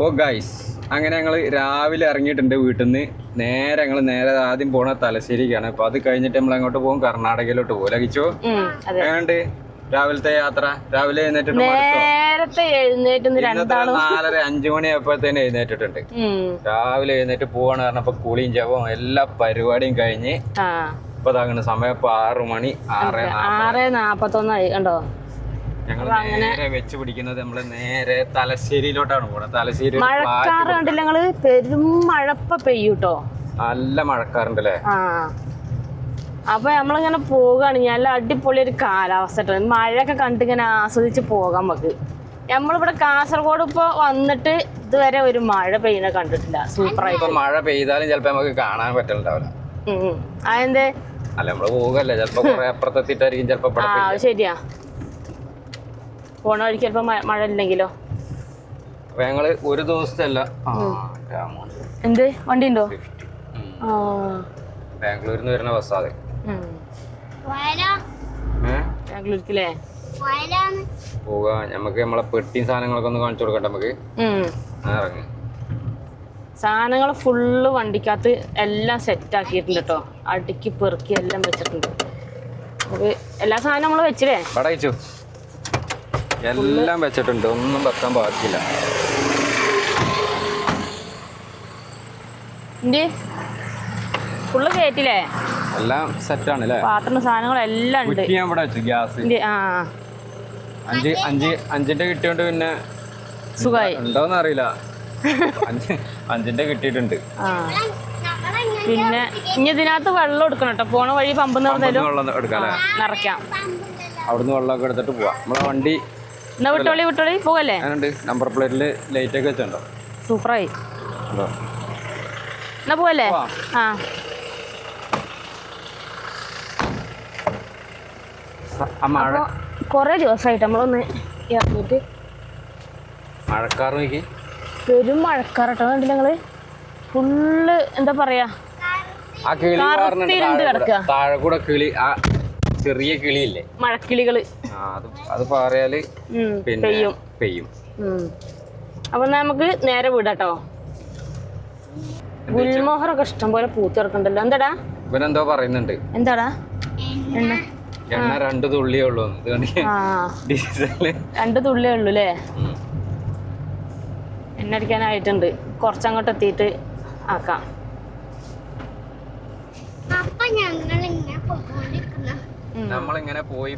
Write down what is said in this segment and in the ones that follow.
ഓ guys, അങ്ങനെ ഞങ്ങൾ രാവിലെ ഇറങ്ങിയിട്ടുണ്ട് വീട്ടിൽ നിന്ന്. ഞങ്ങൾ ആദ്യം പോണ തലശ്ശേരിക്കാണ്. അപ്പൊ അത് കഴിഞ്ഞിട്ട് നമ്മൾ അങ്ങോട്ട് പോകും, കർണാടകയിലോട്ട് പോകും. ലഭിച്ചോ? എങ്ങനെയുണ്ട് രാവിലത്തെ യാത്ര? രാവിലെ എഴുന്നേറ്റിട്ട് 4:30-5 മണിയായപ്പോഴത്തേന് എഴുന്നേറ്റിട്ടുണ്ട്. രാവിലെ എഴുന്നേറ്റ് പോവാണ് പറഞ്ഞപ്പോ കൂളിയും ജപവും എല്ലാ പരിപാടിയും കഴിഞ്ഞ് ഇപ്പൊ താങ്ങുന്ന സമയം ഇപ്പൊ 6 മണി 6:41 കണ്ടോ. ഞങ്ങൾ നേരെ വെച്ച് പിടിക്കുന്നത് നമ്മള് നേരെ തലശ്ശേരിയിലോട്ടാണ് പോണത്. തലശ്ശേരി മഴക്കാറ് കണ്ടില്ല ഞങ്ങള്, പെരും മഴപ്പ പെയ്യൂട്ടോ, നല്ല മഴക്കാറുണ്ടല്ലേ. അപ്പൊ നമ്മളിങ്ങനെ പോവുകയാണ്. നല്ല അടിപൊളി ഒരു കാലാവസ്ഥ, മഴയൊക്കെ കണ്ടിങ്ങനെ ആസ്വദിച്ച് പോകാൻ നമുക്ക്. നമ്മളിവിടെ കാസർഗോഡ് ഇപ്പൊ വന്നിട്ട് ഇതുവരെ ഒരു മഴ പെയ്യുന്ന കണ്ടിട്ടില്ല. സൂപ്പറായിട്ട് മഴ പെയ്താലും ചിലപ്പോ നമുക്ക് കാണാൻ പറ്റുന്നുണ്ടാവില്ല. അതെന്തേ? അല്ല, നമ്മള് പോകല്ലേ, ചിലപ്പോ കുറെ അപ്പുറത്തെത്തിട്ടായിരിക്കും ചിലപ്പോ. ശരിയാ, പോണ വഴിക്ക് ചിലപ്പോ മഴ ഇല്ലെങ്കിലോ. അപ്പൊ ഞങ്ങള് ഒരു ദിവസത്തല്ല. എന്ത് വണ്ടി ഉണ്ടോ? ബാംഗ്ലൂരിൽ നിന്ന് വരുന്ന ബസ്സാ അത്. ബാംഗ്ലൂരിക്കല്ലേ പോവുക. നമുക്ക് നമ്മളെ പെട്ടിയും സാധനങ്ങളൊക്കെ ഒന്ന് കാണിച്ചു കൊടുക്കട്ടെ. നമുക്ക് ഇറങ്ങി സാധനങ്ങൾ ഫുള്ള് വണ്ടിക്കകത്ത് എല്ലാം സെറ്റ് ആക്കിയിട്ടുണ്ട് കേട്ടോ. അടുക്കി പെറുക്കി എല്ലാം വെച്ചിട്ടുണ്ട്. നമുക്ക് എല്ലാ സാധനവും നമ്മള് വെച്ചില്ലേ? പടയിച്ചു എല്ലാം വെച്ചിട്ടുണ്ട്, ഒന്നും വെക്കാൻ ബാക്കിയില്ല. ഫുള്ള് കയറ്റില്ലേ? എല്ലാം സെറ്റാണ് അല്ലേ? പാത്രം സാധനങ്ങളെല്ലാം ഉണ്ട്. ഞാൻ ഇവിടെ വെച്ചു ഗ്യാസ്. 5 കിട്ടിയോണ്ട് പിന്നെ സുഖമായി ഉണ്ടോന്ന് അറിയില്ല. 5 കിട്ടിയിട്ടുണ്ട്. പിന്നെ ഇനി ഇതിനകത്ത് വെള്ളം എടുക്കണം കേട്ടോ. പോണ വഴി പമ്പ് നിറഞ്ഞാലും നിറയ്ക്കാം. അവിടുന്ന് വെള്ളമൊക്കെ എടുത്തിട്ട് പോവാം. നമ്മളെ വണ്ടി എന്നാ വിട്ടോളി പോകല്ലേ? നമ്പർ പ്ലേറ്റില് ലൈറ്റ് ഒക്കെ വെച്ചിട്ടുണ്ടോ? സൂപ്പറായി. എന്നാ പോവല്ലേ? കൊറേ ദിവസമായിട്ട് നമ്മളൊന്ന് ഇറങ്ങിട്ട്. മഴക്കാർ നോക്കി, പെരും മഴക്കാറട്ടോ. കണ്ടില്ല ഞങ്ങള് ഫുള്ള് എന്താ പറയാ, താഴെ കൂടെ കിളി, ആ ചെറിയ കിളിയില്ലേ, മഴക്കിളികള്, അത് പറയാല് പിന്നെ പെയ്യും. അപ്പൊ നമുക്ക് നേരെ വിടാട്ടോ. ഗുൽമോഹറൊക്കെ ഇഷ്ടം പോലെ പൂത്ത് കിടക്കണ്ടല്ലോ. എന്താടാ ഇവനെന്തോ പറയുന്നുണ്ട്? എന്താടാ? എണ്ണ 2 തുള്ളിയേ ഉള്ളൂ. 2 തുള്ളിയേ ഉള്ളൂ അല്ലേ? എണ്ണ അടിക്കാനായിട്ടുണ്ട്. കുറച്ചങ്ങോട്ട് എത്തിയിട്ട് ആക്കാം. നമ്മളിങ്ങനെ പോയി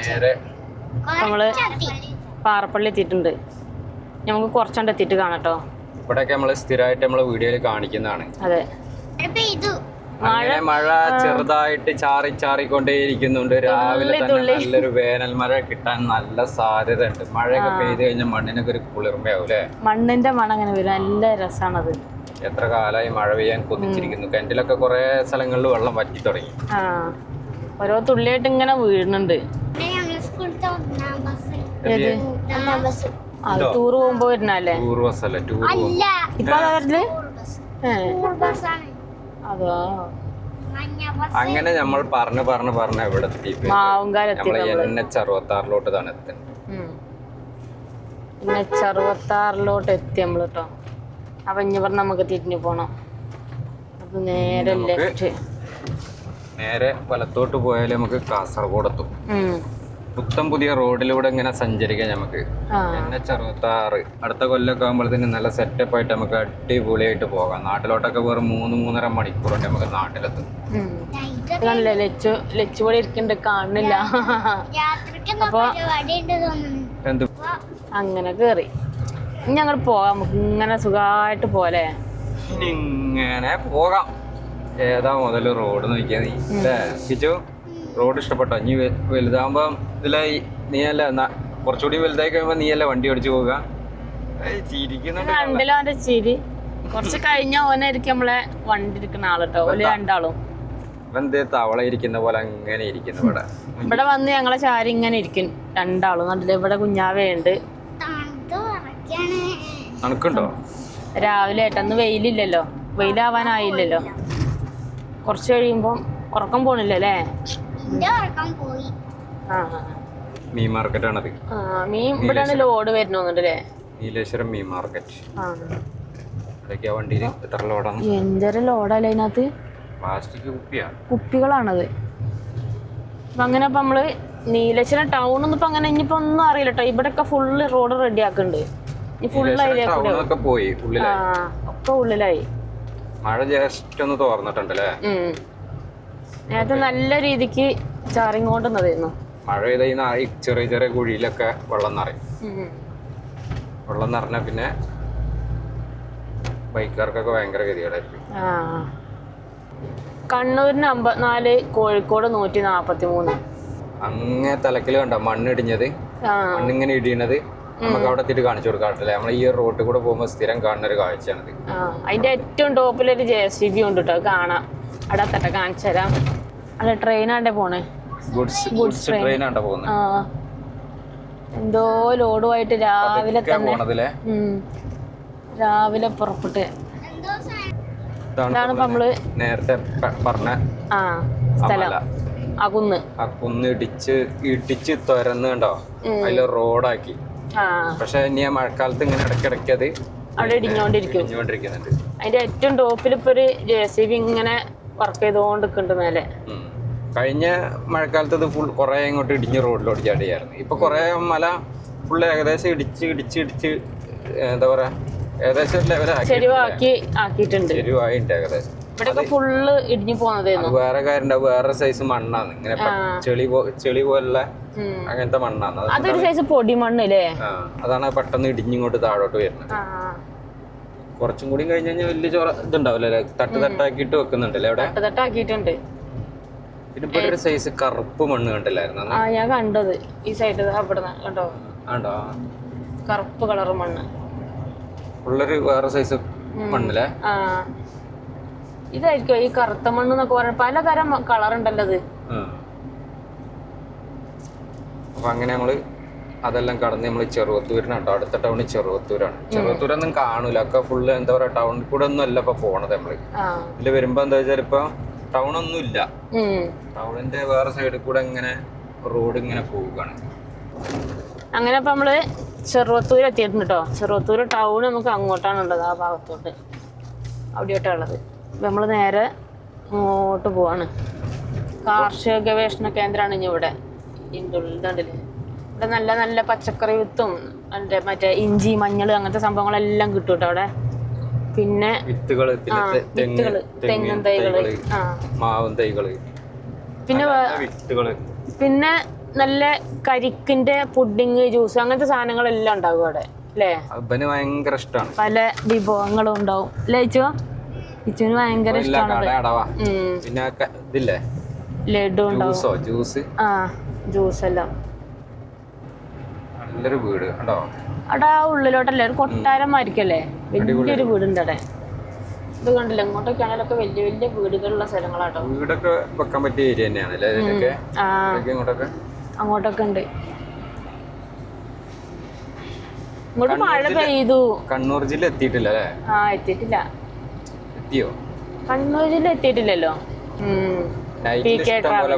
നേരെ നമ്മള് പാറപ്പള്ളി എത്തിയിട്ടുണ്ട്. നമുക്ക് കുറച്ചോണ്ട് എത്തിയിട്ട് കാണട്ടോ. ഇവിടെയൊക്കെ നമ്മള് സ്ഥിരമായിട്ട് നമ്മള് വീഡിയോയിൽ കാണിക്കുന്നതാണ്. അതെ, മഴ ചെറുതായിട്ട് ചാറിക്കൊണ്ടേയിരിക്കുന്നുണ്ട്. രാവിലെ തന്നെ നല്ലൊരു വേനൽ മഴ കിട്ടാൻ നല്ല സാധ്യത ഉണ്ട്. മഴയൊക്കെ പെയ്ത് കഴിഞ്ഞാൽ മണ്ണിനൊക്കെ ഒരു കുളിർമയാവും അല്ലേ? മണ്ണിന്റെ മണം അങ്ങനെ വരും, നല്ല രസമാണത്. എത്ര കാലമായി മഴ പെയ്യാൻ കൊതിച്ചിരിക്കുന്നു. കിണറ്റിലൊക്കെ കുറെ സ്ഥലങ്ങളിൽ വെള്ളം വറ്റി തുടങ്ങി. ഓരോ തുള്ളിയായിട്ട് ഇങ്ങനെ വീഴുന്നുണ്ട്. ടൂർ പോകുമ്പോ വരുന്നല്ലേ? ടൂർ ബസ് അല്ലേ? ടൂർ ഇപ്പൊ അതോ അങ്ങനെ നമ്മൾ പറഞ്ഞ് എവിടെ എത്തി? നമ്മളെ NH66 തന്നെ എത്തി. NH66 എത്തി നമ്മൾ കേട്ടോ. അപ്പൊ ഇനി പറഞ്ഞ നമുക്ക് തിരിഞ്ഞു പോണം. അത് നേരെ നേരെ വലത്തോട്ട് പോയാൽ നമുക്ക് കാസർഗോഡ് എത്തും. പുത്തൻ പുതിയ റോഡിലൂടെ ഇങ്ങനെ സഞ്ചരിക്കാം നമുക്ക്. NH66 അടുത്ത കൊല്ലമൊക്കെ ആകുമ്പോഴത്തേന് നല്ല സെറ്റപ്പ് ആയിട്ട് നമുക്ക് അടിപൊളിയായിട്ട് പോകാം. നാട്ടിലോട്ടൊക്കെ വെറും 3-3.5 മണിക്കൂർ കൊണ്ട് നമുക്ക് നാട്ടിലെത്തും. ലച്ചുപൊടി ഇരിക്കണ്ട്, കാണുന്നില്ല. അപ്പൊ അങ്ങനെ കേറി ഞങ്ങൾ പോകാം. നമുക്ക് ഇങ്ങനെ സുഖമായിട്ട് പോലെ ഇങ്ങനെ പോകാം. ഏതാ മുതല് റോഡ് നോക്കിയാ നീ കിച്ചു? റോഡ് ഇഷ്ടപ്പെട്ടോ? നീ വലുതാകുമ്പോ ഇതിലായി നീയല്ല, കുറച്ചുകൂടി വലുതായി കഴിയുമ്പോ നീയല്ല വണ്ടി ഓടിച്ചു പോവുക. കണ്ടില്ല അവന്റെ ചിരി. കുറച്ച് കഴിഞ്ഞ ഓനായിരിക്കും നമ്മളെ വണ്ടി ഇരിക്കുന്ന ആളട്ടോ. ഓല് രണ്ടാളും തവള ഇരിക്കുന്ന പോലെ അങ്ങനെ ഇരിക്കുന്നു. ഇവിടെ വന്ന് ഞങ്ങളെ ചാരി ഇങ്ങനെ ഇരിക്കും രണ്ടാളും. കണ്ടില്ല, ഇവിടെ കുഞ്ഞാവയുണ്ട്. തണുക്കുണ്ടോ? രാവിലെ ആയിട്ടന്ന് വെയിലില്ലല്ലോ, വെയിലാവാനായില്ലല്ലോ. കുറച്ച് കഴിയുമ്പോ ഉറക്കം പോണില്ലല്ലേ? മീൻ മാർക്കറ്റാണത്. മീൻ ഇവിടെയാണ് ലോഡ് വരുന്നോന്നുണ്ടല്ലേ? നീലേശ്വരം മീൻ മാർക്കറ്റ്. ആ അതൊക്കെയാ വണ്ടിയിൽ എത്ര ലോഡാണ്? എന്തൊരു ലോഡല്ലേ അതിനകത്ത്? പ്ലാസ്റ്റിക് കുപ്പിയാണ്, കുപ്പികളാണത്. അപ്പം അങ്ങനെ അപ്പം നമ്മൾ നീലേശ്വരം ടൗണൊന്നും ഇപ്പം അങ്ങനെ ഇനിയിപ്പോൾ ഒന്നും അറിയില്ല കേട്ടോ. ഇവിടെയൊക്കെ ഫുള്ള് റോഡ് റെഡി ആക്കുന്നുണ്ട്. ഇനി ഫുള്ളായി പോയി ഉള്ളിലായി. ഒക്കെ ഉള്ളിലായി. മഴ ജസ്റ്റ് ഒന്ന് തോർന്നിട്ടുണ്ടല്ലേ? നേരത്തെ നല്ല രീതിക്ക് ചാറിങ്ങോട്ടുന്നതായിരുന്നു. മഴ പെയ്ത ഈ ചെറിയ ചെറിയ കുഴിയിലൊക്കെ വെള്ളം നിറയും. വെള്ളം നിറഞ്ഞ പിന്നെ ബൈക്കാർക്കൊക്കെ ഭയങ്കര ഗതികേടായിരിക്കും. കണ്ണൂരിന് 54, കോഴിക്കോട് 143. അങ്ങേ തലക്കിൽ കണ്ട മണ്ണിടിഞ്ഞത്, മണ്ണിങ്ങനെ ഇടിയണത് നമുക്ക് അവിടെ എത്തിയിട്ട് കാണിച്ചു കൊടുക്കാറില്ല. നമ്മൾ ഈ റോഡിൽ കൂടെ പോകുമ്പോൾ സ്ഥിരം കാണുന്ന ഒരു കാഴ്ചയാണത്. അതിന്റെ ഏറ്റവും ടോപ്പിലൊരു JCB ഉണ്ട് കേട്ടോ, കാണാം. അവിടെ എത്തട്ടെ, കാണിച്ചു തരാം. അല്ല ട്രെയിനാണ്ടേ പോണേ, ഗുഡ്സ് ട്രെയിനാണ്ട പോകുന്നത്. എന്തോ ലോഡുമായിട്ട് രാവിലെ തന്നെ രാവിലെ പുറപ്പെട്ട്. ഇതാണ് നമ്മള് നേരത്തെ പറഞ്ഞ സ്ഥലം. ആ കുന്ന് ഇടിച്ച് തുരന്ന് കണ്ടോ, അതില് റോഡാക്കി. പക്ഷെ ഇനി ആ മഴക്കാലത്ത് ഇങ്ങനെ ഇടയ്ക്കിടയ്ക്ക് അത് അവിടെ ഇടിഞ്ഞോണ്ടിരിക്കുന്നുണ്ട്. അതിന്റെ ഏറ്റവും ടോപ്പിൽ ഇപ്പൊ ഒരു JCB ഇങ്ങനെ വർക്ക് ചെയ്തോണ്ടിരിക്കുന്നുണ്ട് മേലെ. കഴിഞ്ഞ മഴക്കാലത്ത് ഇത് ഫുൾ കുറെ ഇങ്ങോട്ട് ഇടിഞ്ഞ് റോഡിലോട്ട് ചാടിയായിരുന്നു. ഇപ്പൊ കുറെ മല ഫുള്ള് ഏകദേശം ഇടിച്ച് എന്താ പറയാ, ഏകദേശം ആക്കിയിട്ടുണ്ട്. ചെരുവായിട്ടുണ്ട് ഏകദേശം. ഇവിടെ ഫുള്ള് ഇടിഞ്ഞു പോകുന്നത് വേറെ കാര്യം, വേറെ സൈസ് മണ്ണാണ്, ഇങ്ങനെ ചെളി പോലുള്ള അങ്ങനത്തെ മണ്ണാണ്. അതൊരു സൈസ് പൊടി മണ്ണില്ലേ? അതാണ് പെട്ടെന്ന് ഇടിഞ്ഞിങ്ങോട്ട് താഴോട്ട് വരുന്നത്. കുറച്ചും കൂടി കഴിഞ്ഞ് കഴിഞ്ഞാൽ വലിയ ചോറ ഇതുണ്ടാവില്ലേ, തട്ടാക്കിയിട്ട് വെക്കുന്നുണ്ടല്ലേ അവിടെ? തട്ടാക്കിയിട്ടുണ്ട്. പിന്നെ ഇപ്പൊ ഒരു സൈസ് കറുപ്പ് മണ്ണ് കണ്ടില്ലായിരുന്നു? ഞാൻ കണ്ടത് ഈ സൈഡ് അവിടെ കണ്ടോ? കറുപ്പ് കളർ മണ്ണ്, ഉള്ളൊരു വേറെ സൈസ് മണ്ണല്ലേ? ഇതായിരിക്കും ഈ കറുത്ത മണ്ണ് എന്നൊക്കെ പറഞ്ഞ പലതരം കളർ ഉണ്ടല്ലോ അത്. അപ്പൊ അങ്ങനെ നമ്മള് അതെല്ലാം കടന്ന് നമ്മള് ചെറുവത്തൂരിനാണ് കേട്ടോ. അടുത്ത ടൗണ് ചെറുവത്തൂരാണ്. ചെറുവത്തൂരൊന്നും കാണൂല, ഒക്കെ ഫുള്ള് എന്താ പറയാ ടൗണിൽ കൂടെ ഒന്നും അല്ല ഇപ്പൊ പോണത് നമ്മള്. ഇതില് വരുമ്പോ എന്താ വെച്ചാൽ ഇപ്പൊ ടൗണൊന്നും ഇല്ല, ടൗണിന്റെ വേറെ സൈഡിൽ കൂടെ ഇങ്ങനെ റോഡ് ഇങ്ങനെ പോവുകയാണ്. അങ്ങനെ ഇപ്പൊ നമ്മള് ചെറുവത്തൂർ എത്തിയിട്ടുണ്ട് കേട്ടോ. ചെറുവത്തൂർ ടൗൺ നമുക്ക് അങ്ങോട്ടാണ് ഉള്ളത്, ആ ഭാഗത്തോട്ട് അവിടെയോട്ടാണുള്ളത്. നമ്മൾ നേരെ ഇങ്ങോട്ട് പോവാണ്. കാർഷിക ഗവേഷണ കേന്ദ്രമാണ് ഇനി ഇവിടെ. ഇതുണ്ടല്ലേ, ഇവിടെ നല്ല നല്ല പച്ചക്കറി വിത്തും മറ്റേ ഇഞ്ചി, മഞ്ഞൾ അങ്ങനത്തെ സംഭവങ്ങളെല്ലാം കിട്ടും കേട്ടോ അവിടെ. പിന്നെ വിത്തുകള്, തെങ്ങും തൈകള്, മാവും തൈകള്, പിന്നെ നല്ല കരിക്കിന്റെ പുഡിങ്, ജ്യൂസ് അങ്ങനത്തെ സാധനങ്ങളെല്ലാം ഉണ്ടാവും അവിടെ അല്ലേ? ഭയങ്കര ഇഷ്ടമാണ്. പല വിഭവങ്ങളും ഉണ്ടാവും അല്ലേ ഇച്ചു? ഇച്ചുവിന് ഭയങ്കര ഇഷ്ടമാണ്. പിന്നെ ഇതില്ലേ ലഡു ഉണ്ടാവും, ജ്യൂസ് എല്ലാം. നല്ലൊരു വീട് കണ്ടോ അവിടെ ഉള്ളിലോട്ടല്ലേ, ഒരു കൊട്ടാരമായിരിക്കല്ലേ, വലിയൊരു വീടുണ്ട് അവിടെ. ഇത് കണ്ടില്ല, ഇങ്ങോട്ടൊക്കെ ആണെങ്കിലൊക്കെ വലിയ വലിയ വീടുകളുള്ള സ്ഥലങ്ങളാട്ടോ. വീടൊക്കെ വെക്കാൻ പറ്റിയ ഏരിയ തന്നെയാണ്. അങ്ങോട്ടൊക്കെ ഉണ്ട്. ഇങ്ങോട്ട് മഴ പെയ്തു. കണ്ണൂർ ജില്ല എത്തിയിട്ടില്ല അല്ലേ? എത്തിയിട്ടില്ല. എത്തിയോ? കണ്ണൂർ ജില്ല എത്തിയിട്ടില്ലല്ലോ.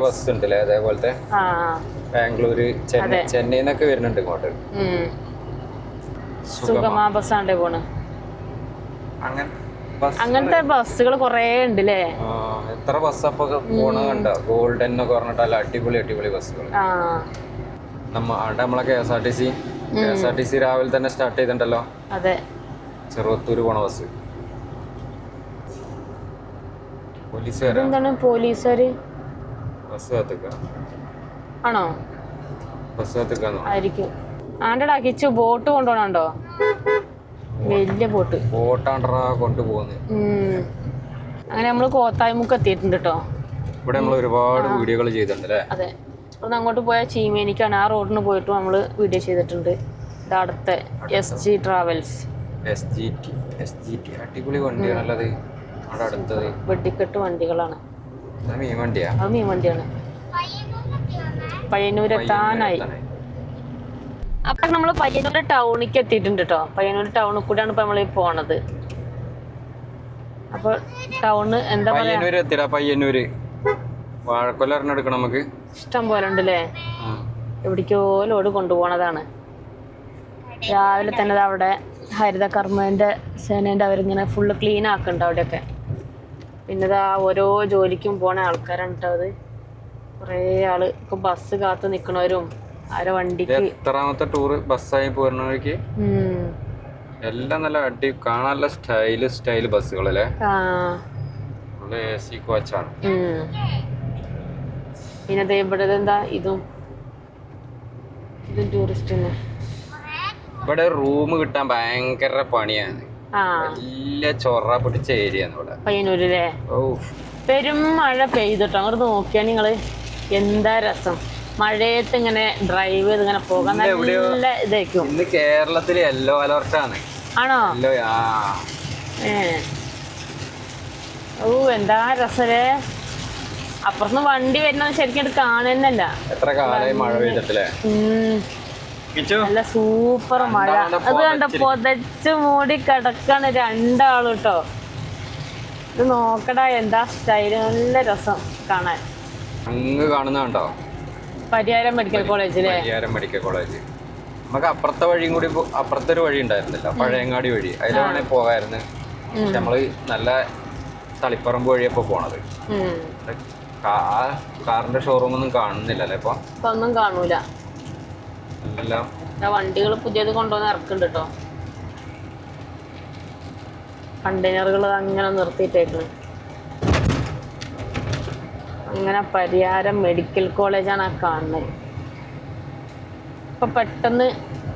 ബസ് ഉണ്ടല്ലേ അതേപോലത്തെ, ബാംഗ്ലൂര്, ചെന്നൈന്നൊക്കെ വരുന്നുണ്ട് ഇങ്ങോട്ട്. സുഗമ ബസ്സാണ്ടേ പോണ്. അങ്ങനത്തെ ബസ്സുകൾ കൊറേ ഉണ്ട് അല്ലേ? എത്ര ബസ് അപ്പൊ പോണ കണ്ട, ഗോൾഡൻ എന്നൊക്കെ പറഞ്ഞിട്ടല്ല അടിപൊളി ബസ്സുകൾ. നമ്മളെ KSRTC രാവിലെ തന്നെ സ്റ്റാർട്ട് ചെയ്തിട്ടുണ്ടല്ലോ. അതെ, ചെറുവത്തൂര് പോണ ബസ്. പോലീസുകാര് ബസ് കാത്തുക ആണോ? ബസ് കാത്തുക്കാന്നോ ആയിരിക്കും. ആണ്ടടാ കിച്ചു ബോട്ട് കൊണ്ടുപോകണോ? വലിയ ബോട്ടാണ്ടറാ കൊണ്ടുപോകുന്നത്. അങ്ങനെ നമ്മള് കോത്തായ്മുക്ക് എത്തിയിട്ടുണ്ട് കേട്ടോ. ഇവിടെ നമ്മൾ ഒരുപാട് വീഡിയോകൾ ചെയ്തിട്ടുണ്ട്. അതെ, ഇവിടുന്ന് അങ്ങോട്ട് പോയാൽ ചീമേനിക്കാണ്. ആ റോഡിന് പോയിട്ട് നമ്മള് വീഡിയോ ചെയ്തിട്ടുണ്ട്. ഇത് അടുത്ത SG ട്രാവൽസ്, SGT അടിപൊളി വണ്ടിയാണല്ലത്. അവിടെ അടുത്തത് വെടിക്കെട്ട് വണ്ടികളാണ്. അത് മീൻ വണ്ടിയാണ്. പയ്യന്നൂർ എത്താനായി. അപ്പൊ നമ്മള് പയ്യന്നൂർ ടൗണിലേക്ക് എത്തിയിട്ടുണ്ട് കേട്ടോ. പയ്യന്നൂർ ടൗണിൽ കൂടെയാണ് ഇപ്പൊ നമ്മളീ പോണത്. അപ്പൊ ടൗണ് എന്താ പറയാ, പയ്യന്നൂര് വാഴക്കൊല എടുക്കണം നമുക്ക്. ഇഷ്ടം പോലെ ഉണ്ടല്ലേ, എവിടേക്കോ ലോഡ് കൊണ്ടുപോണതാണ്. രാവിലെ തന്നെ ദാ അവിടെ ഹരിത കർമ്മേൻ്റെ സേനേൻ്റെ അവരിങ്ങനെ ഫുള്ള് ക്ലീൻ ആക്കുന്നുണ്ട് അവിടെയൊക്കെ. പിന്നെ ഇതാ ഓരോ ജോലിക്കും പോണ ആൾക്കാരാണ് കേട്ടോ അത്. കുറേ ആള് ഇപ്പൊ ബസ് കാത്ത് നിക്കണവരും ആരെ വണ്ടിക്ക്. എത്രാമത്തെ ടൂറ് ബസ്സായി പോരണവർക്ക് എല്ലാം നല്ല അടി കാണാനുള്ള സ്റ്റൈല് ബസ്സുകളല്ലേ. AC കോച്ചാണ്. പിന്നെ ഇവിടെ എന്താ ഇതും ടൂറിസ്റ്റിന്. ഇവിടെ റൂം കിട്ടാൻ ഭയങ്കര പണിയാണ്. വലിയ ചൊറ പിടിച്ച ഏരിയ ഇവിടെ പയ്യന്നൂരിലെ. പെരും മഴ പെയ്തിട്ടോ അങ്ങോട്ട് നോക്കിയാ നിങ്ങള് എന്താ രസം. മഴയത്ത് ഇങ്ങനെ ഡ്രൈവ് ചെയ്ത് ഇങ്ങനെ പോകാൻ നല്ല ഇതായിരിക്കും. ഇന്ന് കേരളത്തില് യെല്ലോ അലർട്ടാണ്. ആണോ? ഓ എന്താ രസല്ലേ. അപ്പുറത്ത് വണ്ടി വരുന്നത് ശരിക്കും കാണുന്നല്ല. എത്ര കാലമായി മഴ പെയ്തിട്ടില്ലേ. നല്ല സൂപ്പർ മഴ. അത് കണ്ട പൊതച്ച് മൂടി കിടക്കാണ് രണ്ടാളും കേട്ടോ. ഇത് നോക്കടാ എന്താ സ്റ്റൈല്. നല്ല രസം കാണാൻ. അങ്ങ് കാണുന്നുണ്ടോ പരിയാരം മെഡിക്കൽ കോളേജിലെ. Pariyaram medical college. നമുക്ക് അപ്പുറത്തെ വഴിയും കൂടി അപ്പുറത്തെ ഒരു വഴി ഉണ്ടായിരുന്നില്ല, പഴയങ്ങാടി വഴി. അതിൽ വേണേ പോകായിരുന്നു. നമ്മള് നല്ല തളിപ്പറമ്പ് വഴിയപ്പോ പോണത്. കാറിന്റെ ഷോറൂം ഒന്നും കാണുന്നില്ല അല്ലേ ഇപ്പൊ? ഒന്നും കാണൂല. എല്ലാം വണ്ടികൾ പുതിയത് കൊണ്ടുവന്ന് ഇറക്കുന്നുണ്ട് കേട്ടോ. കണ്ടെയ്നറുകൾ അങ്ങനെ നിർത്തിയിട്ടേക്കണ്. അങ്ങനെ പരിയാരം മെഡിക്കൽ കോളേജാണ് ആ കാണുന്നത്. ഇപ്പൊ പെട്ടെന്ന്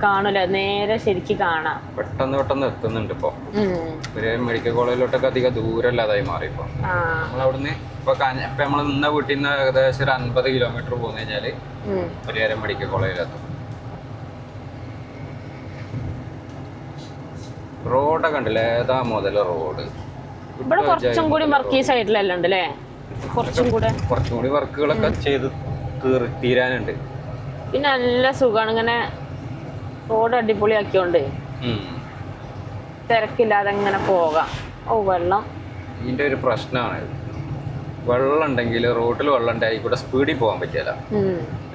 കാണൂല, നേരെ ശരിക്ക് കാണാം. പെട്ടെന്ന് എത്തുന്നുണ്ട് ഇപ്പൊ. പരിയാരം മെഡിക്കൽ കോളേജിലോട്ടൊക്കെ അധികം ദൂരമല്ലാതായി മാറി ഇപ്പൊ. നമ്മളവിടുന്ന് ഇപ്പൊ നമ്മൾ നിന്ന വീട്ടിൽ നിന്ന് ഏകദേശം ഒരു 50 കിലോമീറ്റർ പോന്നു കഴിഞ്ഞാല് പരിയാരം മെഡിക്കൽ കോളേജിലെത്തും. റോഡൊക്കെ ഉണ്ടല്ലേ, ഏതാ മുതല റോഡ്. ഇവിടെ കുറച്ചും കൂടി വർക്ക് ഈ സൈഡിലെല്ലാം ഉണ്ട് അല്ലേ. കുറച്ചും കൂടി വർക്കുകളൊക്കെ ചെയ്ത് തീരാനുണ്ട്. പിന്നെ നല്ല സുഖമാണ് ഇങ്ങനെ റോഡ് അടിപൊളിയാക്കിയോണ്ട് തിരക്കില്ലാതെ ഇങ്ങനെ പോകാം. ഓ വെള്ളം ഇതിന്റെ ഒരു പ്രശ്നമാണ്. വെള്ളം ഉണ്ടെങ്കിൽ റോഡിൽ വെള്ളം ഉണ്ടായി കൂടെ സ്പീഡിൽ പോകാൻ പറ്റില്ല.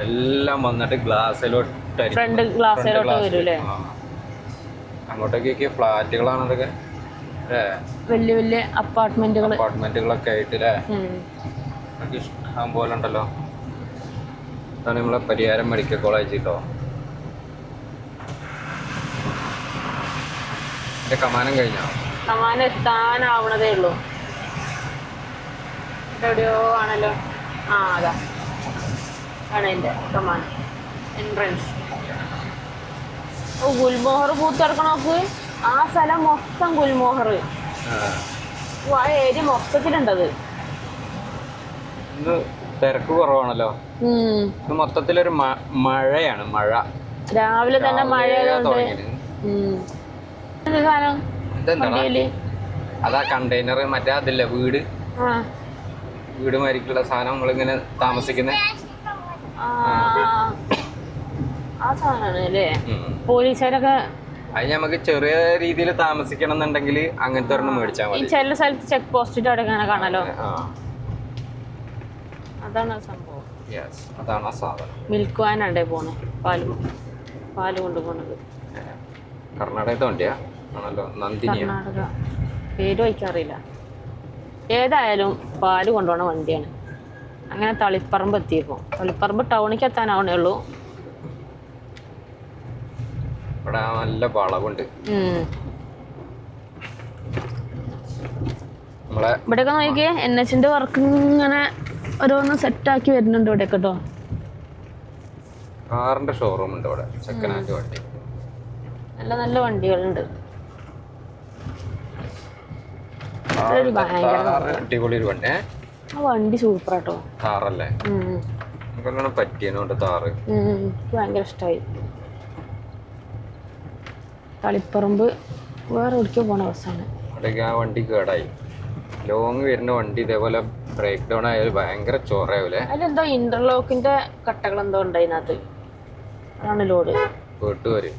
എല്ലാം വന്നിട്ട് ഗ്ലാസ്സിലോട്ട് ഫ്രണ്ട് ഗ്ലാസ്സിലോട്ട് വരൂലേ. അങ്ങോട്ടേക്ക് ഫ്ലാറ്റുകളാണ് അതൊക്കെ, വലിയ വലിയ അപ്പാർട്ട്മെന്റുകളൊക്കെ ആയിട്ട് അല്ലേ. ഇഷ്ടം പോലെ ഉണ്ടല്ലോ. അതാണ് നമ്മളെ പരിയാരം മെഡിക്കൽ കോളേജ് കേട്ടോ. എന്റെ കമാനം കഴിഞ്ഞോ? കമാനം എത്താനാവണതേ ഉള്ളൂ. എവിടെയോ ആണല്ലോ. അതാ ആണ് എൻ്റെ കമാനം എൻട്രൻസ്. ഓ ഗുൽമോഹർ പൂത്തിറക്കണം നോക്ക്. ആ സ്ഥലം മൊത്തം ഗുൽമോഹർ. ആ ഏരിയ മൊത്തത്തിലുണ്ടത്. തിരക്ക് കുറവാണല്ലോ. മൊത്തത്തിലൊരു മഴയാണ്. മഴ രാവിലെ തന്നെ മഴ. അതാ കണ്ടെയ്നർ മറ്റേ അതില്ല വീട് മാരിക്കുള്ള സാധനം നമ്മളിങ്ങനെ താമസിക്കുന്ന ആ സാധനമാണ് അല്ലേ. പോലീസുകാരൊക്കെ അത് നമുക്ക് ചെറിയ രീതിയിൽ താമസിക്കണം എന്നുണ്ടെങ്കിൽ അങ്ങനത്തെ ഒരെണ്ണം മേടിച്ചാൽ മതി. ചില സ്ഥലത്ത് ചെക്ക് പോസ്റ്റിട്ട് അവിടെ ഇങ്ങനെ കാണാലോ. അതാണ് സംഭവം. അതാണ് ആ സാധനം. മിൽക്ക് വാനാണ്ടേ പോണേ. പാല് കൊണ്ടുപോണത്. കർണാടകത്തെ വണ്ടിയാ ആണല്ലോ. നന്ദിനി. കർണാടക പേര് വയ്ക്കാറില്ല. ഏതായാലും പാല് കൊണ്ടുപോണ വണ്ടിയാണ്. അങ്ങനെ തളിപ്പറമ്പ് എത്തിയപ്പോ. തളിപ്പറമ്പ് ടൗണിലേക്ക് എത്താനാവണേ ഉള്ളൂ. ഇവിടെ നല്ല വളവുണ്ട്. ഇവിടെയൊക്കെ നോക്കിയേ NHന്റെ വർക്ക് ഇങ്ങനെ ഓരോന്ന് സെറ്റാക്കി വരുന്നുണ്ട് ഇവിടെ കേട്ടോ. കാറിന്റെ ഷോറൂം ഉണ്ട് ഇവിടെ. സെക്കൻഡ് ഹാൻഡ് വണ്ടി. നല്ല നല്ല വണ്ടികളുണ്ട്. അടിപൊളി ഒരു വണ്ടി. ആ വണ്ടി സൂപ്പറാട്ടോ. താറല്ലേ പറ്റിയതുകൊണ്ട് താറ് ഭയങ്കര ഇഷ്ടമായി. തളിപ്പറമ്പ് വേറെ എവിടേക്കോ പോണ ബസ്സാണ്. അവിടേക്ക് ആ വണ്ടി കേടായി. ലോങ് വരുന്ന വണ്ടി ഇതേപോലെ ബ്രേക്ക് ഡൗൺ ആയാലും ഭയങ്കര ചോറയാവൂലേ. അതിലെന്തോ ഇന്റർലോക്കിന്റെ കട്ടകൾ എന്തോ ഉണ്ട് അതിനകത്ത്. അതാണ് ലോഡ് വീട്ടുകാര്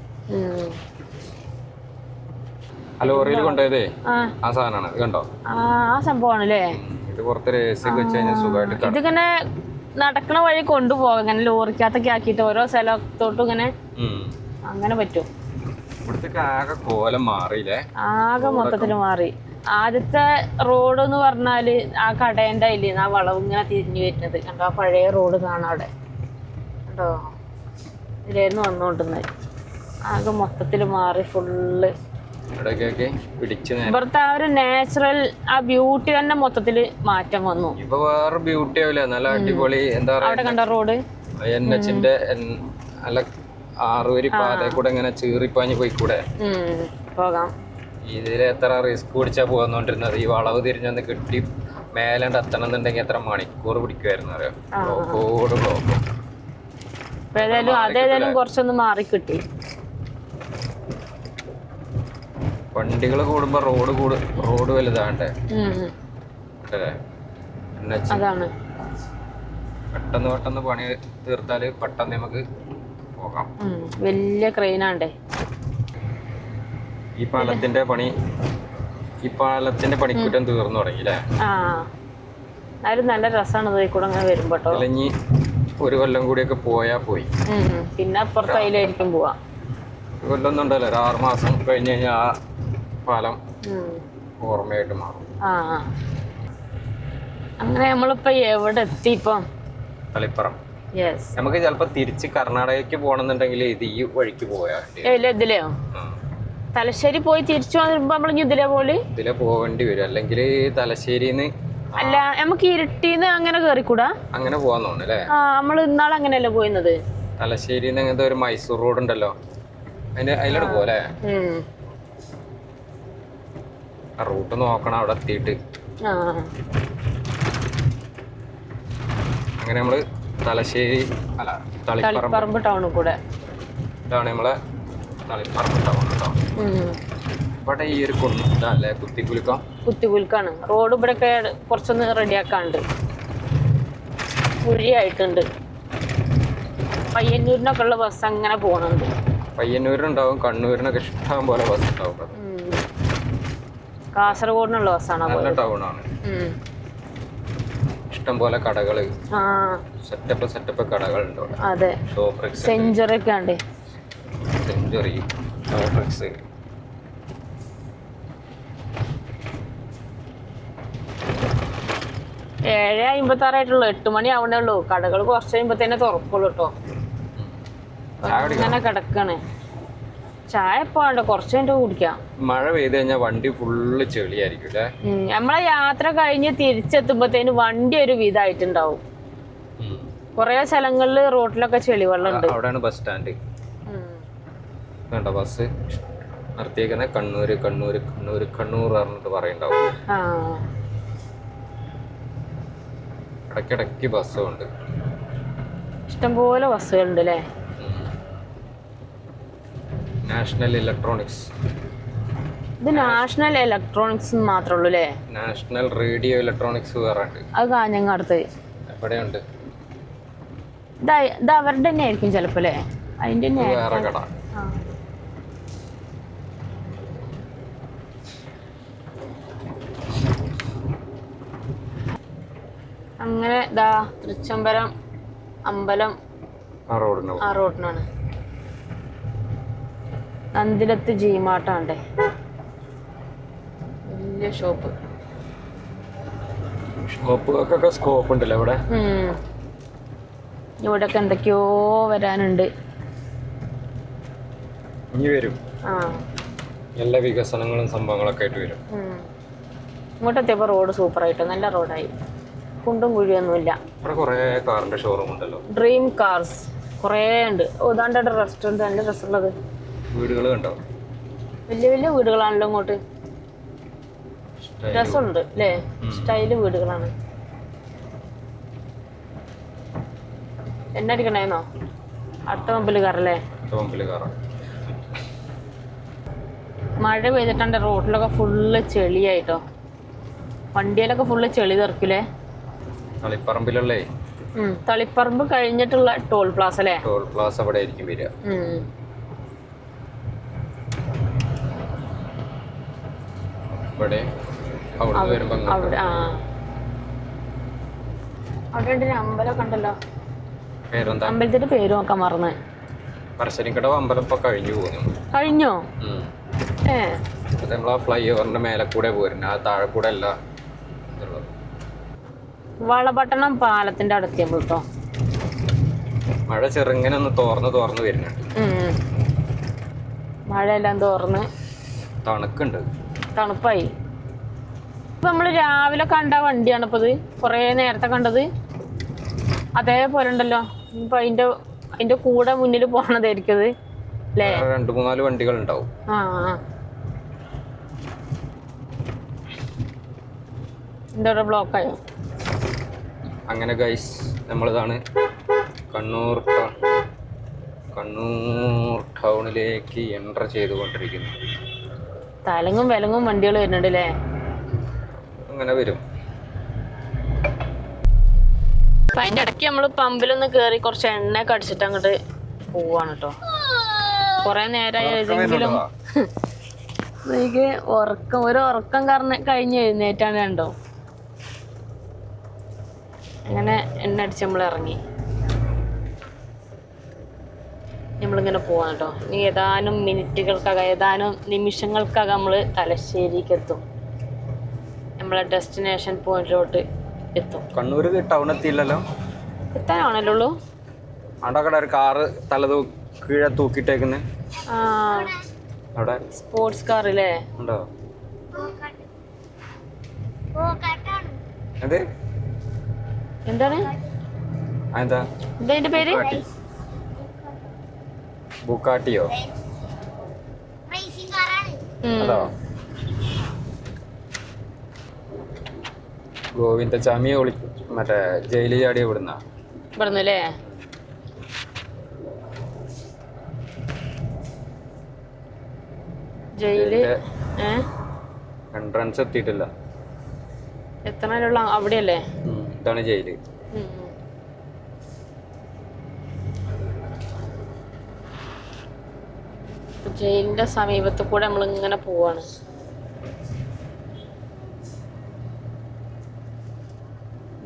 ആ ലോറിയിൽ കൊണ്ടുപോയതേ ആ സാധനമാണ്. ഇത് കണ്ടോ? ആ സംഭവമാണല്ലേ. ഇത് പുറത്തൊരു AC ഒക്കെ വെച്ച് കഴിഞ്ഞാൽ സുഖമായിട്ട് ഇതിങ്ങനെ നടക്കണ വഴി കൊണ്ടുപോകാം. ഇങ്ങനെ ലോറിക്കകത്തൊക്കെ ആക്കിയിട്ട് ഓരോ സ്ഥലത്തോട്ടും ഇങ്ങനെ അങ്ങനെ പറ്റും. ഇവിടുത്തെ ആകെ കോലം മാറിയില്ലേ? ആകെ മൊത്തത്തിൽ മാറി. ആദ്യത്തെ റോഡ് എന്ന് പറഞ്ഞാല് ആ കടേന്റെ അതില് ആ വളവ് ഇങ്ങനെ തിരിഞ്ഞു വരുന്നത് കണ്ടോ, ആ പഴയ റോഡ് കാണാം അവിടെ കണ്ടോ, ഇതിലായിരുന്നു വന്നോണ്ടുന്നത്. ആകെ മൊത്തത്തിൽ മാറി ഫുള്ള്. ഇവിടുത്തെ ആ ഒരു നാച്ചുറൽ ആ ബ്യൂട്ടി തന്നെ മൊത്തത്തില് മാറ്റം വന്നു. ഇപ്പൊ വേറെ ബ്യൂട്ടി ആവില്ല, നല്ല അടിപൊളി. എന്താ അവിടെ കണ്ട റോഡ് NH-ന്റെ നല്ല 6 വരി പാതയിൽ കൂടെ ഇങ്ങനെ ചീറിപ്പാഞ്ഞ് പോയിക്കൂടെ പോകാം. ഇതിൽ എത്ര റിസ്ക് പിടിച്ചാ പോകാന്നോണ്ടിരുന്നത്. ഈ വളവ് തിരിഞ്ഞൊന്ന് കിട്ടി മേലാണ്ട് എത്തണം എന്നുണ്ടെങ്കിൽ എത്ര മണിക്കൂർ പിടിക്കുമായിരുന്നു അറിയാം. ബ്ലോക്കോട് ബ്ലോക്ക്. ഏതായാലും അതേതായാലും കുറച്ചൊന്ന് മാറി കിട്ടി. വണ്ടികൾ കൂടുമ്പോ റോഡ് വലുതാണ്ടേ അല്ലേ? അതാണ് പെട്ടെന്ന് പണി തീർത്താല് പെട്ടെന്ന് നമുക്ക് പോകാം. വലിയ ക്രെയിനാണ്ടേ. ഈ പാലത്തിന്റെ പണിക്കുറ്റം തീർന്നു തുടങ്ങിയില്ലേ? എന്നാലും നല്ല രസമാണ് കൂടെ അങ്ങനെ വരുമ്പോട്ടോ. ഇനി ഒരു കൊല്ലം കൂടിയൊക്കെ പോയാ പോയി. പിന്നെ അപ്പുറത്ത് അതിലായിരിക്കും പോവാ. ഒരു കൊല്ലം ഒന്നും ഉണ്ടല്ലോ, ഒരു 6 മാസം കഴിഞ്ഞ് കഴിഞ്ഞാൽ ആ പാലം ഓർമ്മയായിട്ട് മാറും. അങ്ങനെ നമ്മളിപ്പോ എവിടെ എത്തി? ഇപ്പം തളിപ്പറം. നമുക്ക് ചിലപ്പോ തിരിച്ച് കർണാടകയ്ക്ക് പോകണമെന്നുണ്ടെങ്കിൽ ഇത് ഈ വഴിക്ക് പോയാ ഇതിലെയോ? തലശ്ശേരി പോയി തിരിച്ചു വന്നിരുമ്പോ നമ്മൾ ഇതിലെ പോകേണ്ടി വരും. അല്ലെങ്കിൽ തലശ്ശേരിന്ന് അല്ല, നമുക്ക് ഇരുട്ടിന്ന് അങ്ങനെ കേറിക്കൂടാ? അങ്ങനെ പോവാൻ തോന്നുന്നല്ലേ? നമ്മള് ഇന്നാൾ അങ്ങനെയല്ലേ പോയിരുന്നത്. തലശ്ശേരിന്ന് അങ്ങനത്തെ ഒരു മൈസൂർ റോഡ് ഉണ്ടല്ലോ, അതിലോട്ട് പോലെ റൂട്ട് നോക്കണം അവിടെ എത്തിയിട്ട്. അങ്ങനെ നമ്മള് തലശ്ശേരി അല്ല തളിപ്പറമ്പ് ടൗണിൽ കൂടെ ഇതാണ് നമ്മളെ തളിപ്പറമ്പ് ടൗൺ കേട്ടോ. ഇവിടെ ഈ ഒരു കുന്നല്ലേ കുത്തിക്കുലുക്കാണ് റോഡ്. ഇവിടെ കുറച്ചൊന്ന് റെഡിയാക്കാണ്ട് കുഴിയായിട്ടുണ്ട്. പയ്യന്നൂരിനൊക്കെ ഉള്ള ബസ് അങ്ങനെ പോകണുണ്ട്. പയ്യന്നൂരിനുണ്ടാവും, കണ്ണൂരിനൊക്കെ ഇഷ്ടം പോലെ ബസ് ഉണ്ടാവും. കാസർഗോഡിനുള്ള ബസ്സാണ്. നല്ല ടൗണാണ്, ഇഷ്ടം പോലെ കടകള്, സെറ്റപ്പ് കടകളുണ്ട്. അതെ, സെഞ്ചുറി ഒക്കെ ഉണ്ട്. സെഞ്ചുറി, ഷോപ്രിക്സ്. ഏഴ് 56 8 മണി ആവണേ ഉള്ളൂ. കടകൾ കുറച്ച് കഴിയുമ്പോ തുറക്കുള്ളൂ കേട്ടോ. അങ്ങനെ കിടക്കണേ. ചായ ഇപ്പൊ വേണ്ട, കുറച്ച് കഴിഞ്ഞിട്ട് കുടിക്കാം. മഴ പെയ്ത് കഴിഞ്ഞാൽ വണ്ടി ഫുള്ള് ചെളിയായിരിക്കും. നമ്മളെ യാത്ര കഴിഞ്ഞ് തിരിച്ചെത്തുമ്പോഴത്തേന് വണ്ടി ഒരു വിധമായിട്ടുണ്ടാവും. കൊറേ സ്ഥലങ്ങളില് റോഡിലൊക്കെ ചെളിവെള്ളം ഉണ്ട്. അവിടെയാണ് ബസ് സ്റ്റാൻഡ്. ബസ് നിർത്തിയേക്കുന്ന കണ്ണൂർ പറഞ്ഞിട്ട് പറയണ്ടാവും. ഇടയ്ക്കിടയ്ക്ക് ബസ്സുണ്ട്, ഇഷ്ടംപോലെ ബസ്സുകളുണ്ട് അല്ലേ? National electronics. ഇത് നാഷണൽ ഇലക്ട്രോണിക്സ് മാത്രമേ ഉള്ളൂ അല്ലേ? നാഷണൽ റേഡിയോ ഇലക്ട്രോണിക്സ് വേറെ ഉണ്ട്. അത് കാഞ്ഞങ്ങാടുത്ത് എവിടെയുണ്ട്? ഇത് അവരുടെ തന്നെ ആയിരിക്കും ചിലപ്പോ അല്ലേ? അതിന്റെ വേറെ കട. അങ്ങനെ തൃച്ചംബരം അമ്പലം ആ റോഡിനാണ്. നന്ദിലത്ത് ജീമാട്ടാണ്ടേ, വലിയ ഷോപ്പുകൾക്കൊക്കെ സ്കോപ്പ് ഉണ്ടല്ലോ ഇവിടെ. ഇവിടൊക്കെ എന്തൊക്കെയോ വരാനുണ്ട്. ഇനി വരും, എല്ലാ വികസനങ്ങളും സംഭവങ്ങളൊക്കെ ആയിട്ട് വരും. ഇങ്ങോട്ടെത്തിയപ്പോ റോഡ് സൂപ്പറായിട്ട് നല്ല റോഡായി. കുണ്ടും കുഴിയൊന്നുമില്ല. കാറിന്റെ ഷോറൂം ഉണ്ടല്ലോ, ഡ്രീം കാർസ് കുറേ ഉണ്ട്. ഓതാണ്ട റെസ്റ്റോറന്റ് നല്ല രസമുള്ളത്. വീടുകൾ കണ്ടോ? വലിയ വലിയ വീടുകളാണല്ലോ ഇങ്ങോട്ട്. രസമുണ്ട് അല്ലേ? സ്റ്റൈല് വീടുകളാണ്. എന്നടിക്കണേന്നോ? അടുത്ത മുമ്പിൽ കയറല്ലേ? മഴ പെയ്തിട്ടുണ്ട്, റോഡിലൊക്കെ ഫുള്ള് ചെളിയായിട്ടോ. വണ്ടിയിലൊക്കെ ഫുള്ള് ചെളി തെറിക്കില്ലേ? തളിപ്പറമ്പിലല്ലേ? തളിപ്പറമ്പ് കഴിഞ്ഞിട്ടുള്ള ടോൾ പ്ലാസ അല്ലേ? ടോൾ പ്ലാസ അവിടെ ആയിരിക്കും വരിക. അവിടെ അമ്പലമൊക്കെ ഉണ്ടല്ലോ. അമ്പലത്തിന്റെ പേര് നോക്കാൻ മറന്ന്. പറശ്ശിനിക്കടവ് അമ്പലം ഇപ്പൊ കഴിഞ്ഞു പോകുന്നു. കഴിഞ്ഞോ? നമ്മളാ ഫ്ലൈ ഓവറിന്റെ മേലെ കൂടെ പോരുന്നു, ആ താഴെ കൂടെ അല്ല. വളപട്ടണം പാലത്തിന്റെ അടുത്ത് കേട്ടോ. മഴ ചെറുങ്ങനെ ഒന്ന് തോർന്ന് വരുന്നുണ്ട്. മഴയെല്ലാം തോർന്ന് തണുക്കുണ്ട്, തണുപ്പായി. ഇപ്പൊ നമ്മള് രാവിലെ കണ്ട വണ്ടിയാണ് ഇപ്പൊ ഇത്, കൊറേ നേരത്തെ കണ്ടത് അതേപോലെ ഉണ്ടല്ലോ. ഇപ്പൊ അതിന്റെ കൂടെ മുന്നിൽ പോണതായിരിക്കും ഇത് അല്ലേ? 2-3 വണ്ടികൾ ഉണ്ടാവും. എന്താ ബ്ലോക്കായോ? അങ്ങനെ ഗൈസ്, നമ്മളിതാണ് കണ്ണൂർ ടൗണിലേക്ക് എൻ്റർ ചെയ്തുകൊണ്ടിരിക്കുന്നു. തലങ്ങും വിലങ്ങും വണ്ടികൾ വരുന്നുണ്ട് അല്ലേ? അങ്ങനെ വരും. അപ്പൊ അതിന്റെ ഇടയ്ക്ക് നമ്മള് പമ്പിലൊന്ന് കേറി കുറച്ച് എണ്ണയൊക്കെ അടിച്ചിട്ട് അങ്ങോട്ട് പോവാണ് കേട്ടോ. കൊറേ നേരമായി ഏതെങ്കിലും എനിക്ക് ഉറക്കം കഴിഞ്ഞ് എഴുന്നേറ്റാണ് കണ്ടോ. അങ്ങനെ എണ്ണ അടിച്ച് നമ്മൾ ഇറങ്ങി. നമ്മളിങ്ങനെ പോവാണ് കേട്ടോ. ഇനി ഏതാനും മിനിറ്റുകൾക്കകം, ഏതാനും നിമിഷങ്ങൾക്കകം നമ്മൾ തലശ്ശേരിക്ക് എത്തും. നമ്മളെ ഡെസ്റ്റിനേഷൻ പോയിന്റിലോട്ട് എത്തും. കണ്ണൂർ ടൗൺ എത്തിയില്ലല്ലോ? എത്താനാണല്ലോ ഉള്ളൂ. അവിടെ ഒരു കാറ് കീഴെ തൂക്കിട്ടേക്കുന്നേ. അവിടെ സ്പോർട്സ് കാർ അല്ലേ? ഉണ്ടോ? അതെ, എന്താണ് എന്താ അതിന്റെ പേര്? ബുക്കാട്ടിയോ? അതോ? ഗോവിന്ദചാമിയെ മറ്റേ ജയിലിൽ ചാടിയ ഇവിടുന്നല്ലേ? ജയില് എൻട്രൻസ് എത്തിയിട്ടില്ല. എത്തണല്ലോ അവിടെയല്ലേ? ഇതാണ് ജയില്. ജയിലിന്റെ സമീപത്ത് കൂടെ നമ്മൾ ഇങ്ങനെ പോവാണ്.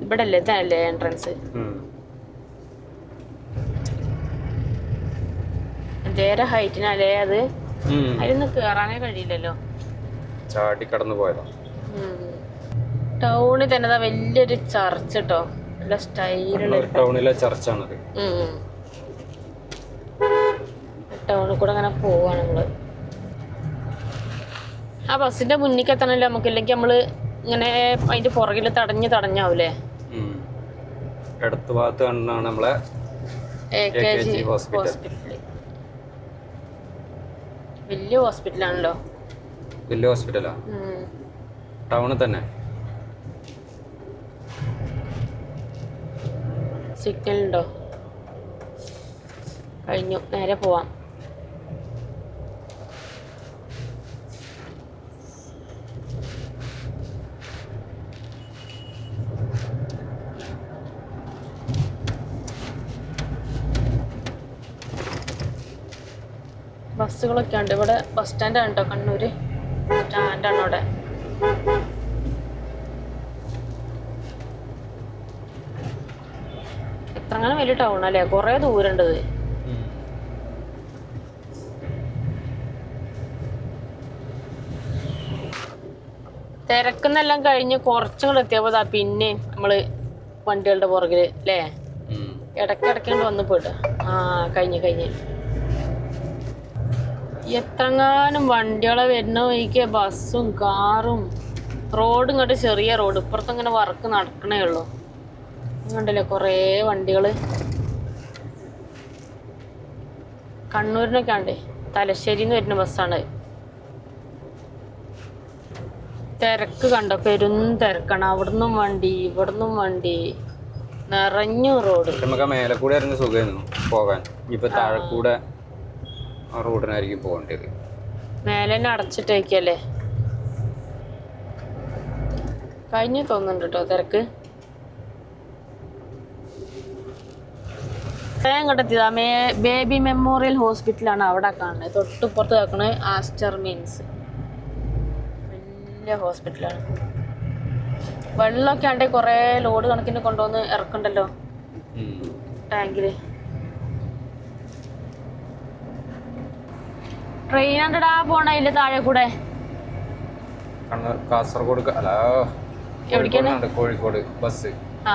ഇവിടെ അല്ലേ? ഇതല്ലേ എൻട്രൻസ്? എന്തേരെ ഹൈറ്റിനല്ലേ അത്? അതിലൊന്നും കേറാനേ കഴിയില്ലല്ലോ. ചാടി കടന്നു പോയതാ. ടൗണിൽ തന്നെ വലിയൊരു ചർച്ച് കേട്ടോ, നല്ല സ്റ്റൈലുള്ള ടൗണിലെ ചർച്ചാണത്. ടൗണിൽ കൂടെ അങ്ങനെ പോവാണ് നമ്മള്. ആ ബസ്സിന്റെ മുന്നിൽ എത്തണല്ലോ നമുക്ക്, ഇല്ലെങ്കിൽ നമ്മള് ഇങ്ങനെ അതിന്റെ പുറകിൽ തടഞ്ഞാവൂലേ? അടുത്ത ഭാഗത്ത് കണ്ടാണ് നമ്മളെ AKG ഹോസ്പിറ്റൽ. വലിയ ഹോസ്പിറ്റലാണല്ലോ. വലിയ ഹോസ്പിറ്റലാ, ടൗണിൽ തന്നെ. സിഗ്നൽ ഉണ്ടോ? കഴിഞ്ഞു, നേരെ പോവാം. ബസ്സുകളൊക്കെ ഉണ്ട് ഇവിടെ. ബസ് സ്റ്റാൻഡാണ് കേട്ടോ, കണ്ണൂര് സ്റ്റാൻഡാണ് അവിടെ. എത്രങ്ങനെ വലിയ ടൗൺ അല്ലേ? കൊറേ ദൂരണ്ടത്. തിരക്കുന്നെല്ലാം കഴിഞ്ഞ് കുറച്ചും കൂടെ എത്തിയപ്പോ പിന്നെ നമ്മള് വണ്ടികളുടെ പുറകില് അല്ലേ? ഇടയ്ക്കിടയ്ക്കൊണ്ട് വന്ന് പോയിട്ട് കഴിഞ്ഞ് എത്രങ്ങാനും വണ്ടികളെ വരുന്ന വഴിക്ക് ബസ്സും കാറും. റോഡ് ഇങ്ങോട്ട് ചെറിയ റോഡ്, ഇപ്പുറത്തങ്ങനെ വർക്ക് നടക്കണേ ഉള്ളൂ. കണ്ടില്ലേ കുറേ വണ്ടികള്. കണ്ണൂരിനൊക്കെ ഉണ്ട്, തലശ്ശേരിന്ന് വരുന്ന ബസ്സാണ്. തിരക്ക് കണ്ടോ, പെരും തിരക്കാണ്. അവിടുന്നും വണ്ടി ഇവിടുന്നും വണ്ടി, നിറഞ്ഞു റോഡ്. നമുക്ക് മേലെ കൂടെ ഇറങ്ങി സുഖമായിരുന്നു പോകാൻ. ഇപ്പൊ താഴെ കൂടെ റോഡിനായിരിക്കും പോകേണ്ടത്. മേലെ തന്നെ അടച്ചിട്ടേക്കല്ലേ? കഴിഞ്ഞു തോന്നുന്നുണ്ട് കേട്ടോ തിരക്ക്. ഇങ്ങോട്ടെത്തിയതാ ബേബി മെമ്മോറിയൽ ഹോസ്പിറ്റലാണ്. അവിടെ കാണുന്നത് തൊട്ടുപുറത്ത് കേൾക്കണത് ആസ്റ്റർ മീൻസ്. വലിയ ഹോസ്പിറ്റലാണ്. വെള്ളമൊക്കെ ആണ്ടെ കുറേ ലോഡ് കണക്കിന് കൊണ്ടുവന്ന് ഇറക്കണ്ടല്ലോ ടാങ്കില്. ട്രെയിൻ കണ്ടടാ പോണ അതിന്റെ താഴെ കൂടെ. കണ്ണൂർ കാസർഗോഡ് അല്ല കോഴിക്കോട് ബസ് ആ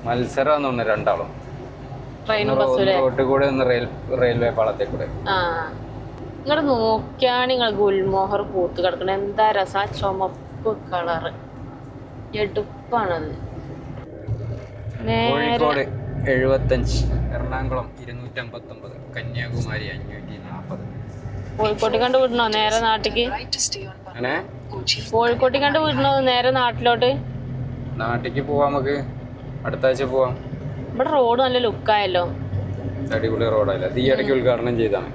മത്സരം തോന്നുന്നു രണ്ടാളും. ട്രെയിനും ബസ്സിലെ റോട്ടിൽ കൂടെ ഒന്ന് റെയിൽവേ പാളത്തെ കൂടെ. ആ നിങ്ങൾ നോക്കിയാണ് നിങ്ങൾ ഗുൽമോഹർ പൂത്ത് കിടക്കണ. എന്താ രസ, ചുമപ്പ് കളറ് എടുപ്പാണത്. കോഴിക്കോട് 75, എറണാകുളം 259, കന്യാകുമാരി 540. കോഴിക്കോട്ട് കണ്ട് വിടണോ നേരെ നാട്ടിക്ക്? അങ്ങനെ കോഴിക്കോട്ട് കണ്ട് വിടണോ നേരെ നാട്ടിലോട്ട്? നാട്ടിക്ക് പോവാം, നമുക്ക് അടുത്ത ആഴ്ച പോവാം. ഇവിടെ റോഡ് നല്ല ലുക്കായല്ലോ, അടിപൊളി റോഡല്ല. ഈ ഇടയ്ക്ക് ഉദ്ഘാടനം ചെയ്താണ്.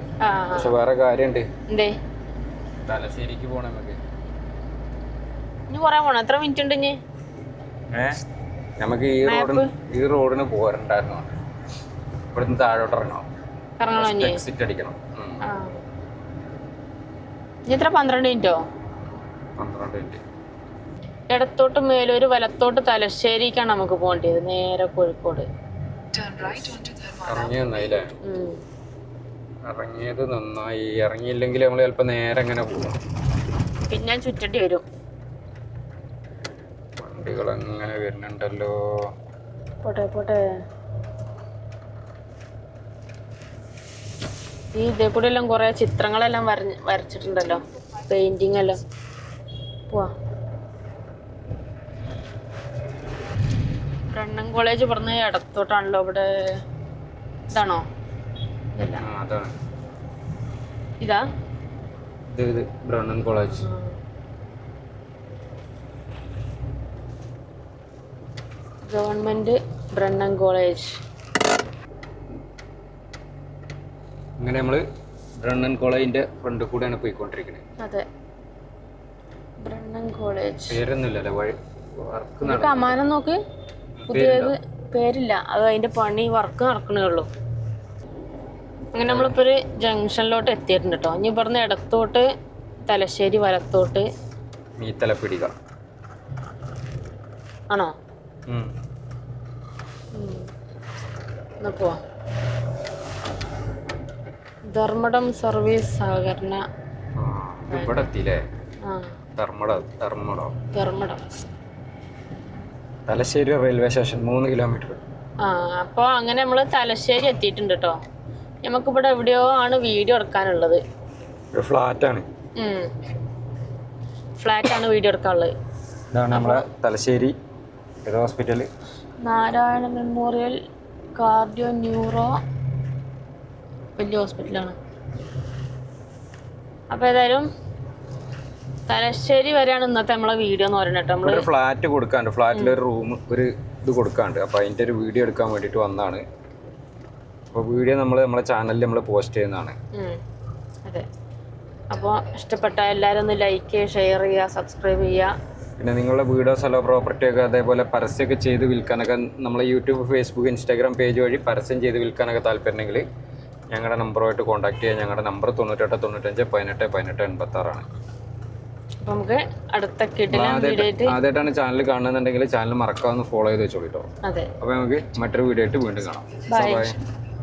പക്ഷെ വേറെ കാര്യണ്ട്, എന്തേ? തലശ്ശേരിക്ക് പോണ നമുക്ക്. ഇനി കൊറേ പോണോ? എത്ര മിനിറ്റ് ഉണ്ട് ഇനി? നമുക്ക് ഈ റോഡിന് പോരണ്ടായിരുന്നു. ഇവിടുന്ന് താഴോട്ട് ഇറങ്ങണം, എക്സിറ്റ് അടിക്കണം. ഇനി എത്ര 12 മിനിറ്റോ? 12 മിനിറ്റ്. ഇടത്തോട്ട് മേലൂര്, വലത്തോട്ട് തലശ്ശേരിക്കാണ് നമുക്ക് പോകേണ്ടത്. നേരെ കോഴിക്കോട് ഇറങ്ങി നന്നായില്ലേ? ഇറങ്ങിയത് നന്നായി. ഇറങ്ങിയില്ലെങ്കിൽ നമ്മൾ ചിലപ്പോ നേരെ എങ്ങനെ പോകണം, പിന്നെ ചുറ്റേണ്ടി വരും. വണ്ടികൾ അങ്ങനെ വരുന്നുണ്ടല്ലോ. പോട്ടെ പോട്ടെ. ഈ ഇതേ കൂടെ എല്ലാം കുറെ ചിത്രങ്ങളെല്ലാം വരച്ചിട്ടുണ്ടല്ലോ, പെയിന്റിങ് എല്ലാം. പോവാ. ബ്രണ്ണൻ കോളേജ് പറഞ്ഞ ഇടത്തോട്ടാണല്ലോ. ഇവിടെ ഇതാണോ? ഇതാ ഇത് Brennen college. Government Brennen college. ഇങ്ങനെ നമ്മള് ബ്രണ്ണൻ കോളേജിന്റെ ഫ്രണ്ട് കൂടെയാണ് പോയിക്കൊണ്ടിരിക്കുന്നത്. അതെ, ബ്രണ്ണൻ കോളേജ്. പേരൊന്നുമില്ലല്ലോ, വർക്ക് അമാനം നോക്ക്. പുതിയത് പേരില്ല, അത് അതിന്റെ പണി വർക്ക് നടക്കണേ ഉള്ളൂ. അങ്ങനെ നമ്മളിപ്പോ ഒരു ജംഗ്ഷനിലോട്ട് എത്തിയിട്ടുണ്ട് കേട്ടോ. ഇനി പറഞ്ഞ ഇടത്തോട്ട് തലശ്ശേരി, വലത്തോട്ട് മീത്തലപ്പിടിക ആണോ? എന്നാ പോവാ. ധർമ്മടം സർവീസ് സഹകരണ. ഇവിടെ എത്തിയില്ലേ? Dharmadam Thalassery railway station 3 kilometre. അപ്പോൾ അങ്ങനെ നമ്മൾ തലശ്ശേരി എത്തിയിട്ടുണ്ട് കേട്ടോ. നമുക്കിവിടെ എവിടെയോ ആണ് വീഡിയോ എടുക്കാനുള്ളത്. ഫ്ലാറ്റാണ് വീഡിയോ എടുക്കാനുള്ളത്. ഇതാണ് നമ്മളെ Thalassery hospital, Narayana memorial cardio neuro, വലിയ ഹോസ്പിറ്റലാണ്. അപ്പോൾ ഏതായാലും തലശ്ശേരി വരെയാണ് ഇന്നത്തെ നമ്മളെ വീഡിയോ എന്ന് പറയുന്നത്. നമ്മൾ ഫ്ലാറ്റ് കൊടുക്കാണ്ട്, ഫ്ലാറ്റിൽ ഒരു റൂം, ഒരു ഇത് കൊടുക്കാണ്ട്. അപ്പോൾ അതിൻ്റെ ഒരു വീഡിയോ എടുക്കാൻ വേണ്ടിയിട്ട് വന്നതാണ്. അപ്പോൾ വീഡിയോ നമ്മളെ ചാനലിൽ നമ്മൾ പോസ്റ്റ് ചെയ്യുന്നതാണ്. അതെ, അപ്പോൾ ഇഷ്ടപ്പെട്ട എല്ലാവരും ഒന്ന് ലൈക്ക് ചെയ്യുക, ഷെയർ ചെയ്യുക, സബ്സ്ക്രൈബ് ചെയ്യുക. പിന്നെ നിങ്ങളുടെ വീഡിയോ, സ്ഥലോ, പ്രോപ്പർട്ടി ഒക്കെ അതേപോലെ പരസ്യമൊക്കെ ചെയ്ത് വിൽക്കാനൊക്കെ നമ്മളെ യൂട്യൂബ്, ഫേസ്ബുക്ക്, ഇൻസ്റ്റാഗ്രാം പേജ് വഴി പരസ്യം ചെയ്ത് വിൽക്കാനൊക്കെ താല്പര്യമുണ്ടെങ്കിൽ ഞങ്ങളുടെ നമ്പറുമായിട്ട് കോൺടാക്ട് ചെയ്യുക. ഞങ്ങളുടെ നമ്പർ 98 95 18 18 86 ആണ്. അപ്പോൾ നമുക്ക് അടുത്ത ആദ്യമായിട്ടാണ് ചാനൽ കാണുന്നുണ്ടെങ്കിൽ ചാനൽ മറക്കാതെ ഫോളോ ചെയ്ത് വെച്ചോളൂ കേട്ടോ. അതെ, അപ്പോൾ നമുക്ക് മറ്റൊരു വീഡിയോ ആയിട്ട് വീണ്ടും കാണാം. ബൈ.